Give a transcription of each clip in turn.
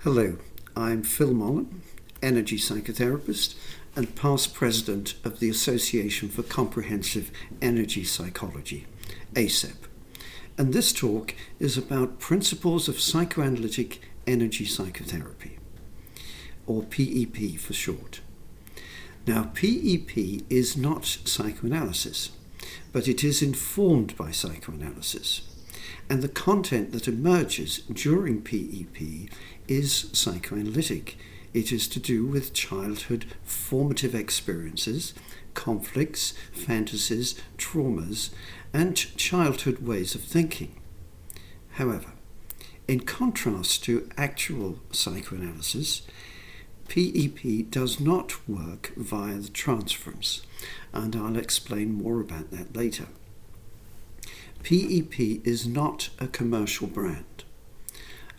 Hello, I'm Phil Mullen, energy psychotherapist and past president of the Association for Comprehensive Energy Psychology, ACEP. And this talk is about principles of psychoanalytic energy psychotherapy, or PEP for short. Now, PEP is not psychoanalysis, but it is informed by psychoanalysis. And the content that emerges during PEP is psychoanalytic. It is to do with childhood formative experiences, conflicts, fantasies, traumas, and childhood ways of thinking. However, in contrast to actual psychoanalysis, PEP does not work via the transference, and I'll explain more about that later. PEP is not a commercial brand.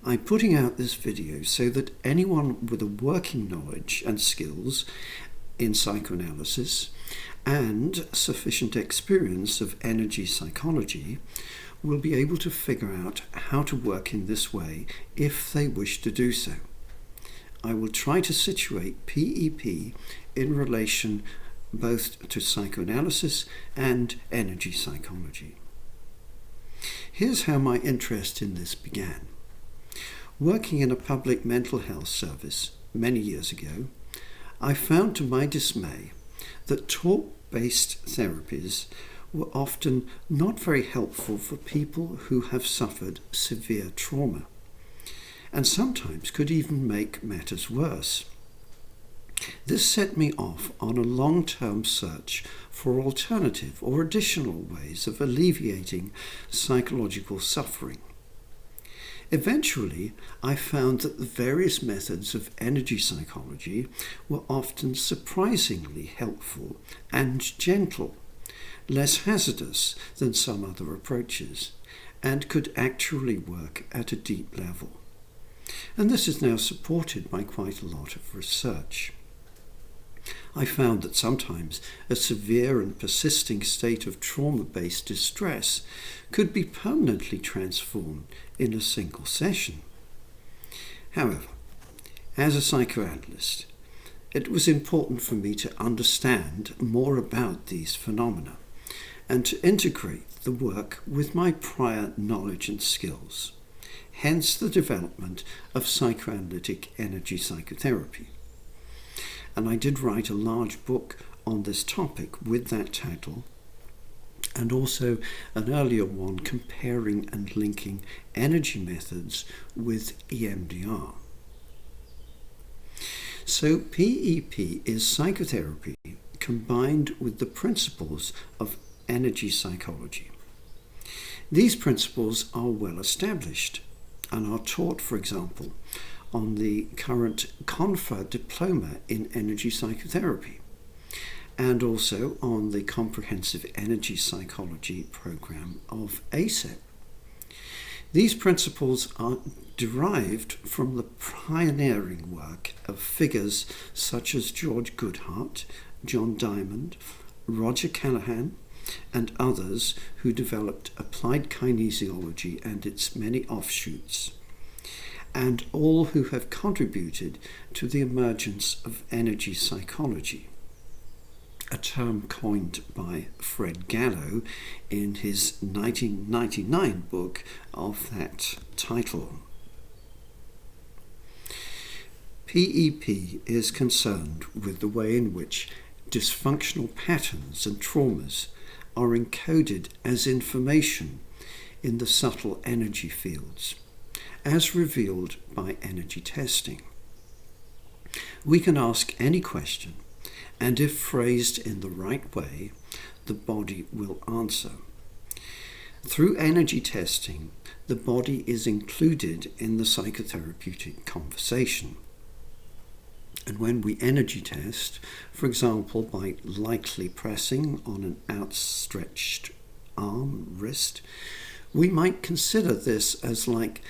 I'm putting out this video so that anyone with a working knowledge and skills in psychoanalysis and sufficient experience of energy psychology will be able to figure out how to work in this way if they wish to do so. I will try to situate PEP in relation both to psychoanalysis and energy psychology. Here's how my interest in this began. Working in a public mental health service many years ago, I found to my dismay that talk-based therapies were often not very helpful for people who have suffered severe trauma, and sometimes could even make matters worse. This set me off on a long-term search for alternative or additional ways of alleviating psychological suffering. Eventually, I found that the various methods of energy psychology were often surprisingly helpful and gentle, less hazardous than some other approaches, and could actually work at a deep level. And this is now supported by quite a lot of research. I found that sometimes a severe and persisting state of trauma-based distress could be permanently transformed in a single session. However, as a psychoanalyst, it was important for me to understand more about these phenomena and to integrate the work with my prior knowledge and skills, hence the development of psychoanalytic energy psychotherapy. And I did write a large book on this topic with that title, and also an earlier one comparing and linking energy methods with EMDR. So PEP is psychotherapy combined with the principles of energy psychology. These principles are well established and are taught, for example, on the current conferred diploma in energy psychotherapy, and also on the comprehensive energy psychology program of ACEP. These principles are derived from the pioneering work of figures such as George Goodhart, John Diamond, Roger Callahan, and others who developed applied kinesiology and its many offshoots, and all who have contributed to the emergence of energy psychology, a term coined by Fred Gallo in his 1999 book of that title. PEP is concerned with the way in which dysfunctional patterns and traumas are encoded as information in the subtle energy fields, as revealed by energy testing. We can ask any question, and if phrased in the right way, the body will answer. Through energy testing, the body is included in the psychotherapeutic conversation. And when we energy test, for example, by lightly pressing on an outstretched arm, wrist, we might consider this as like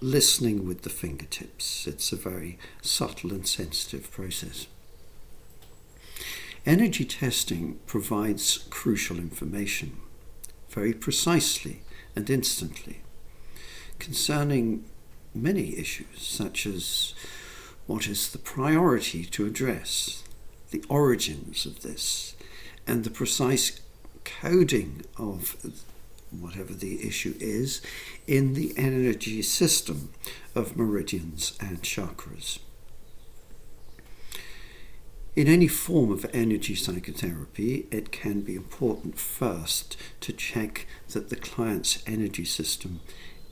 listening with the fingertips. It's a very subtle and sensitive process. Energy testing provides crucial information, very precisely and instantly, concerning many issues, such as what is the priority to address, the origins of this, and the precise coding of whatever the issue is in the energy system of meridians and chakras. In any form of energy psychotherapy, it can be important first to check that the client's energy system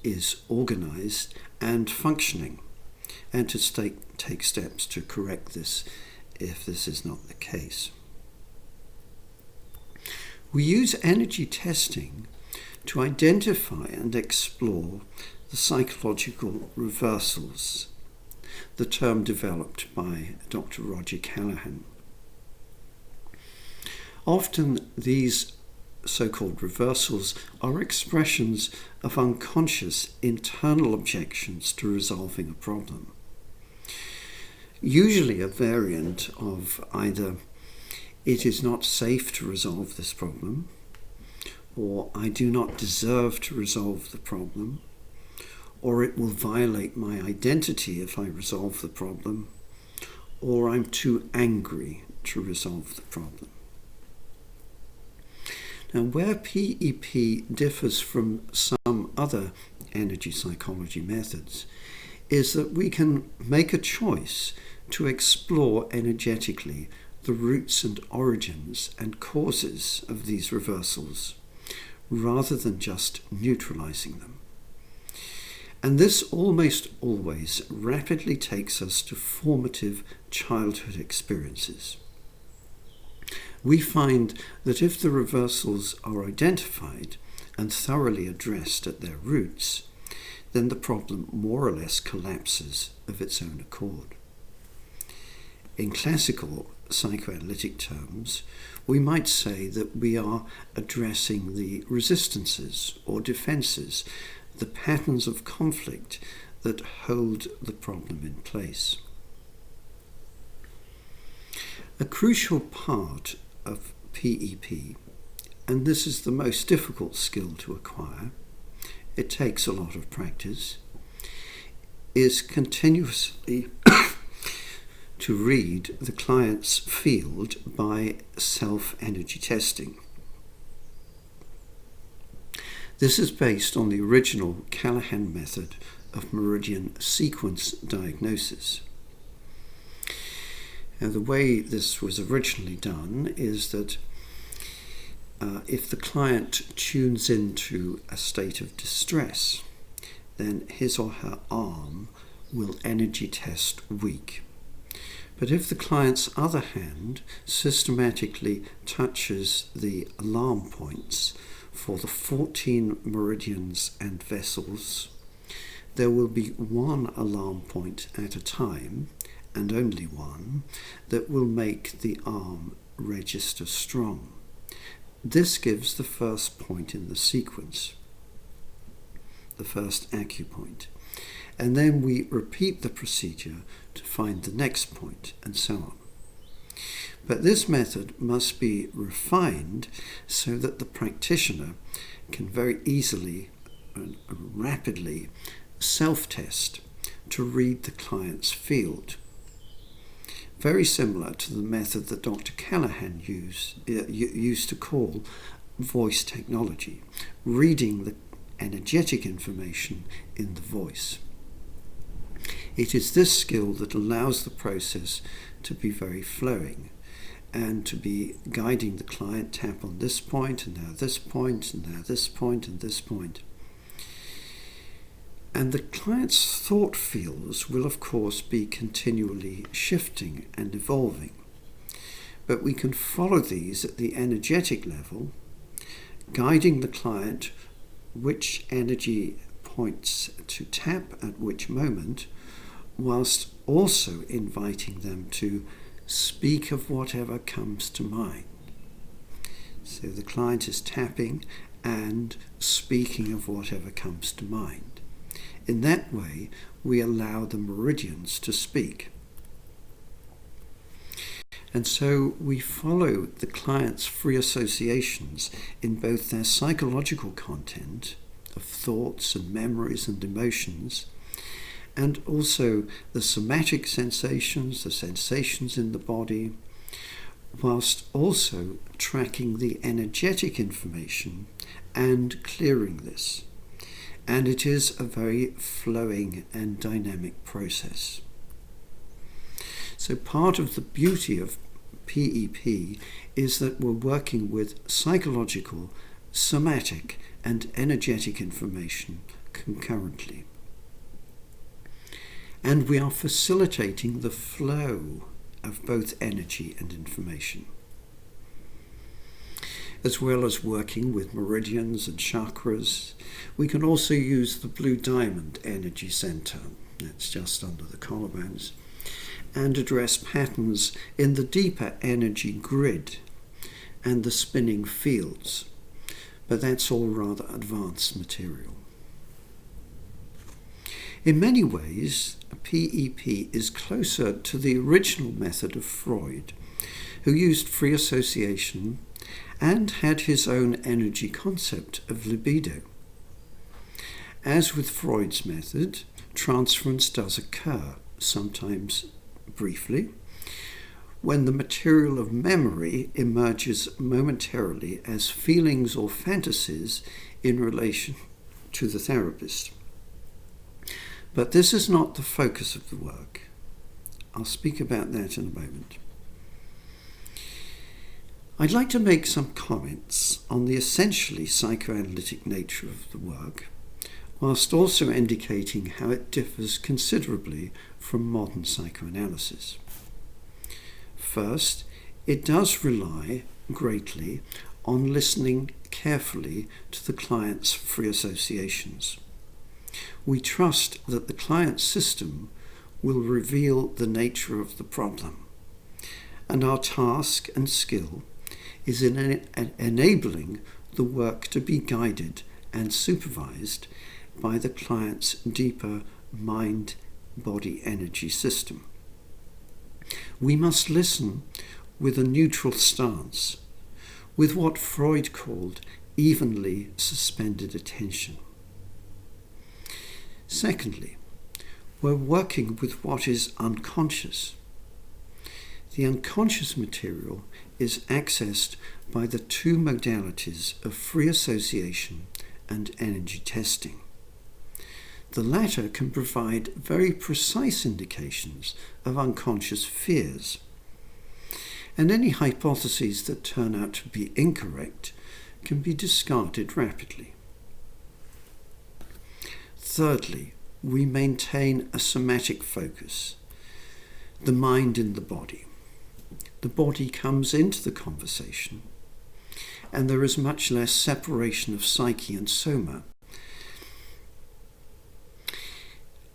is organized and functioning, and to take steps to correct this if this is not the case. We use energy testing to identify and explore the psychological reversals, the term developed by Dr. Roger Callahan. Often these so-called reversals are expressions of unconscious internal objections to resolving a problem. Usually a variant of either "it is not safe to resolve this problem," or "I do not deserve to resolve the problem," or "it will violate my identity if I resolve the problem," or "I'm too angry to resolve the problem." Now, where PEP differs from some other energy psychology methods is that we can make a choice to explore energetically the roots and origins and causes of these reversals, rather than just neutralizing them. And this almost always rapidly takes us to formative childhood experiences. We find that if the reversals are identified and thoroughly addressed at their roots, then the problem more or less collapses of its own accord. In classical psychoanalytic terms, we might say that we are addressing the resistances or defenses, the patterns of conflict that hold the problem in place. A crucial part of PEP, and this is the most difficult skill to acquire, it takes a lot of practice, is continuously to read the client's field by self-energy testing. This is based on the original Callahan method of meridian sequence diagnosis. Now, the way this was originally done is that if the client tunes into a state of distress, then his or her arm will energy test weak. But if the client's other hand systematically touches the alarm points for the 14 meridians and vessels, there will be one alarm point at a time, and only one, that will make the arm register strong. This gives the first point in the sequence, the first acupoint, and then we repeat the procedure to find the next point, and so on. But this method must be refined so that the practitioner can very easily and rapidly self-test to read the client's field. Very similar to the method that Dr. Callahan used to call voice technology, reading the energetic information in the voice. It is this skill that allows the process to be very flowing and to be guiding the client, tap on this point, and now this point, and now this point, and this point. And the client's thought fields will, of course, be continually shifting and evolving. But we can follow these at the energetic level, guiding the client which energy points to tap at which moment, whilst also inviting them to speak of whatever comes to mind. So the client is tapping and speaking of whatever comes to mind. In that way, we allow the meridians to speak. And so we follow the client's free associations in both their psychological content of thoughts and memories and emotions, and also the somatic sensations, the sensations in the body, whilst also tracking the energetic information and clearing this. And it is a very flowing and dynamic process. So part of the beauty of PEP is that we're working with psychological, somatic, and energetic information concurrently. And we are facilitating the flow of both energy and information, as well as working with meridians and chakras. We can also use the blue diamond energy center, that's just under the collarbones, and address patterns in the deeper energy grid and the spinning fields, but that's all rather advanced material. In many ways, PEP is closer to the original method of Freud, who used free association and had his own energy concept of libido. As with Freud's method, transference does occur, sometimes briefly, when the material of memory emerges momentarily as feelings or fantasies in relation to the therapist. But this is not the focus of the work. I'll speak about that in a moment. I'd like to make some comments on the essentially psychoanalytic nature of the work, whilst also indicating how it differs considerably from modern psychoanalysis. First, it does rely greatly on listening carefully to the client's free associations. We trust that the client's system will reveal the nature of the problem, and our task and skill is in enabling the work to be guided and supervised by the client's deeper mind-body energy system. We must listen with a neutral stance, with what Freud called evenly suspended attention. Secondly, we're working with what is unconscious. The unconscious material is accessed by the two modalities of free association and energy testing. The latter can provide very precise indications of unconscious fears, and any hypotheses that turn out to be incorrect can be discarded rapidly. Thirdly, we maintain a somatic focus, the mind in the body. The body comes into the conversation, and there is much less separation of psyche and soma.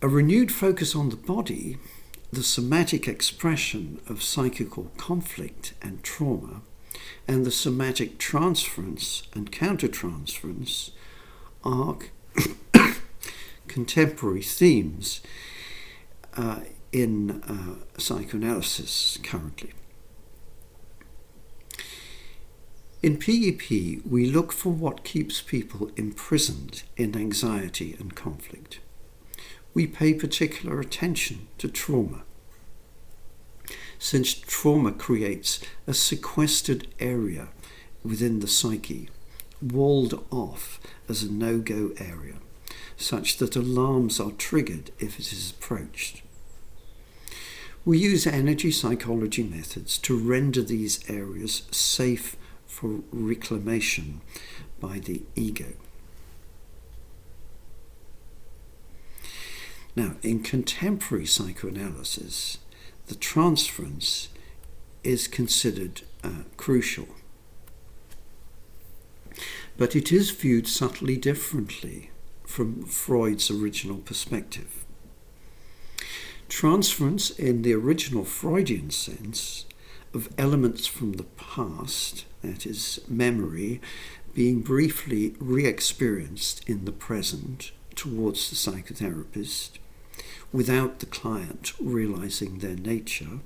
A renewed focus on the body, the somatic expression of psychical conflict and trauma, and the somatic transference and countertransference are contemporary themes in psychoanalysis currently. In PEP, we look for what keeps people imprisoned in anxiety and conflict. We pay particular attention to trauma, since trauma creates a sequestered area within the psyche, walled off as a no-go area, such that alarms are triggered if it is approached. We use energy psychology methods to render these areas safe for reclamation by the ego. Now, in contemporary psychoanalysis, the transference is considered crucial. But it is viewed subtly differently from Freud's original perspective. Transference in the original Freudian sense of elements from the past, that is, memory, being briefly re-experienced in the present towards the psychotherapist, without the client realizing their nature,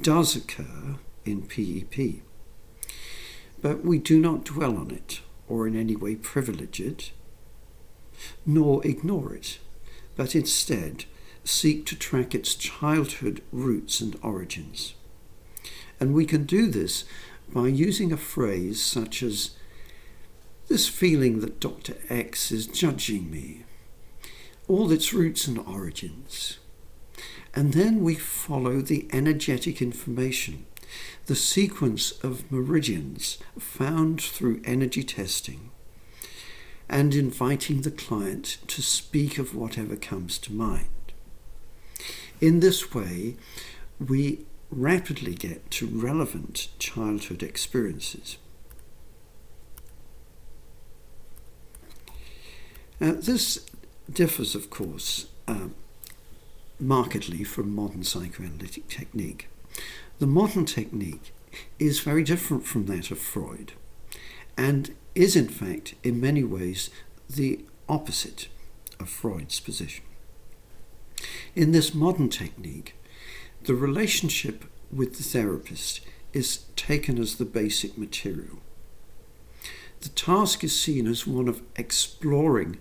does occur in PEP. But we do not dwell on it or in any way privilege it, nor ignore it, but instead seek to track its childhood roots and origins. And we can do this by using a phrase such as, "This feeling that Dr. X is judging me," all its roots and origins. And then we follow the energetic information, the sequence of meridians found through energy testing, and inviting the client to speak of whatever comes to mind. In this way, we rapidly get to relevant childhood experiences. This differs, of course, markedly from modern psychoanalytic technique. The modern technique is very different from that of Freud, and is in fact in many ways the opposite of Freud's position. In this modern technique, the relationship with the therapist is taken as the basic material. The task is seen as one of exploring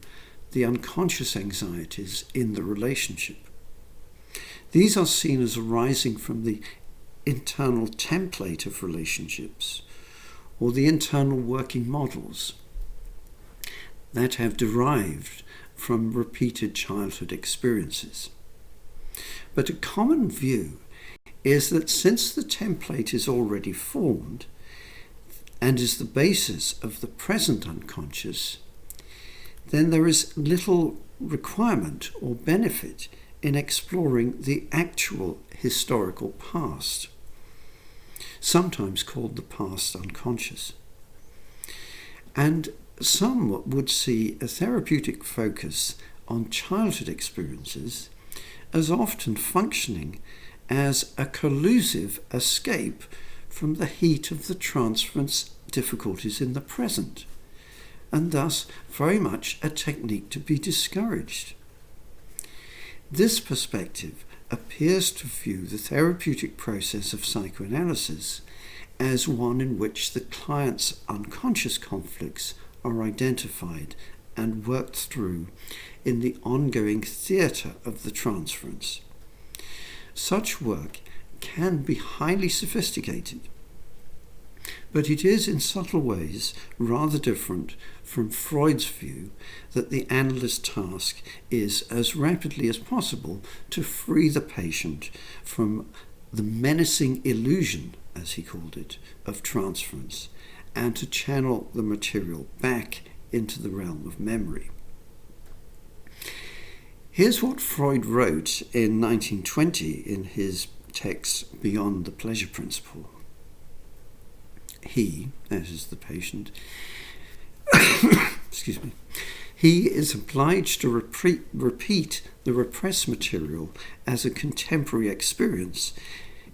the unconscious anxieties in the relationship. These are seen as arising from the internal template of relationships, or the internal working models that have derived from repeated childhood experiences. But a common view is that since the template is already formed and is the basis of the present unconscious, then there is little requirement or benefit in exploring the actual historical past, sometimes called the past unconscious. And some would see a therapeutic focus on childhood experiences as often functioning as a collusive escape from the heat of the transference difficulties in the present, and thus very much a technique to be discouraged. This perspective appears to view the therapeutic process of psychoanalysis as one in which the client's unconscious conflicts are identified and worked through in the ongoing theatre of the transference. Such work can be highly sophisticated, but it is in subtle ways rather different from Freud's view that the analyst's task is, as rapidly as possible, to free the patient from the menacing illusion, as he called it, of transference, and to channel the material back into the realm of memory. Here's what Freud wrote in 1920 in his text Beyond the Pleasure Principle. He, that is the patient, excuse me, he is obliged to repeat the repressed material as a contemporary experience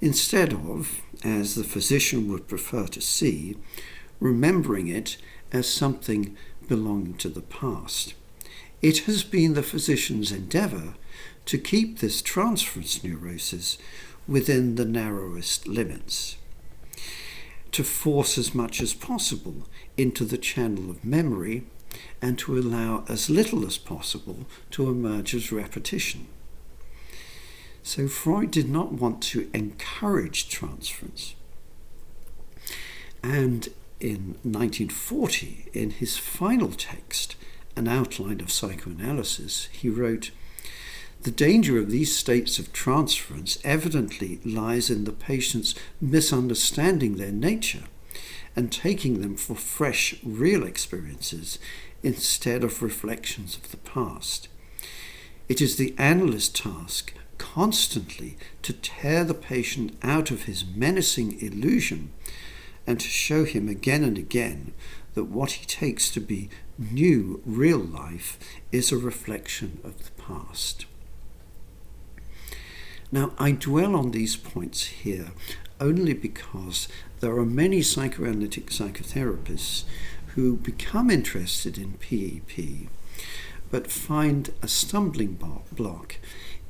instead of, as the physician would prefer to see, remembering it as something belonging to the past. It has been the physician's endeavour to keep this transference neurosis within the narrowest limits, to force as much as possible into the channel of memory, and to allow as little as possible to emerge as repetition. So Freud did not want to encourage transference. And in 1940, in his final text, An Outline of Psychoanalysis, he wrote, "The danger of these states of transference evidently lies in the patient's misunderstanding their nature and taking them for fresh, real experiences instead of reflections of the past. It is the analyst's task constantly to tear the patient out of his menacing illusion and to show him again and again that what he takes to be new, real life is a reflection of the past." Now, I dwell on these points here only because there are many psychoanalytic psychotherapists who become interested in PEP but find a stumbling block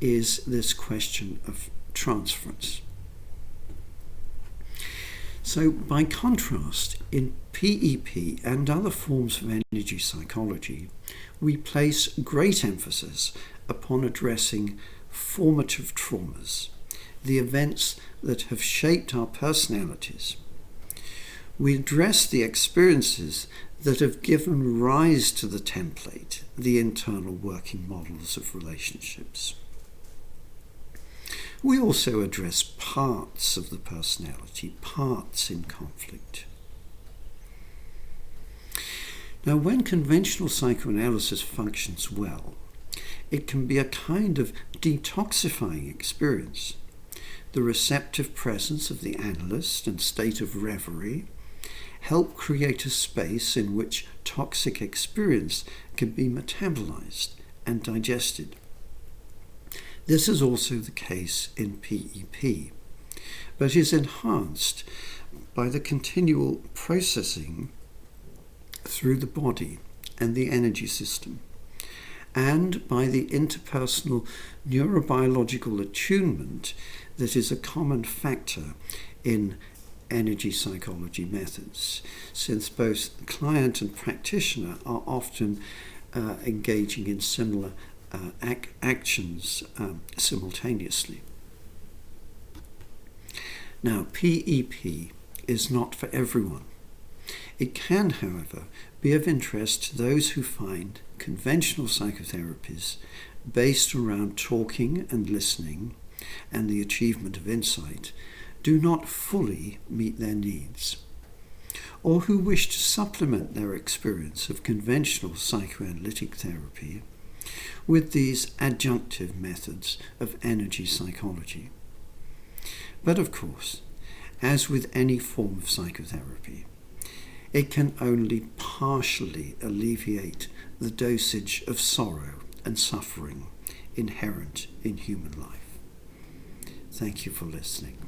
is this question of transference. So, by contrast, in PEP and other forms of energy psychology, we place great emphasis upon addressing formative traumas, the events that have shaped our personalities. We address the experiences that have given rise to the template, the internal working models of relationships. We also address parts of the personality, parts in conflict. Now, when conventional psychoanalysis functions well, it can be a kind of detoxifying experience. The receptive presence of the analyst and state of reverie help create a space in which toxic experience can be metabolized and digested. This is also the case in PEP, but is enhanced by the continual processing through the body and the energy system, and by the interpersonal neurobiological attunement that is a common factor in energy psychology methods, since both client and practitioner are often engaging in similar actions simultaneously. Now, PEP is not for everyone. It can, however, be of interest to those who find conventional psychotherapies based around talking and listening and the achievement of insight do not fully meet their needs, or who wish to supplement their experience of conventional psychoanalytic therapy with these adjunctive methods of energy psychology. But of course, as with any form of psychotherapy, it can only partially alleviate the dosage of sorrow and suffering inherent in human life. Thank you for listening.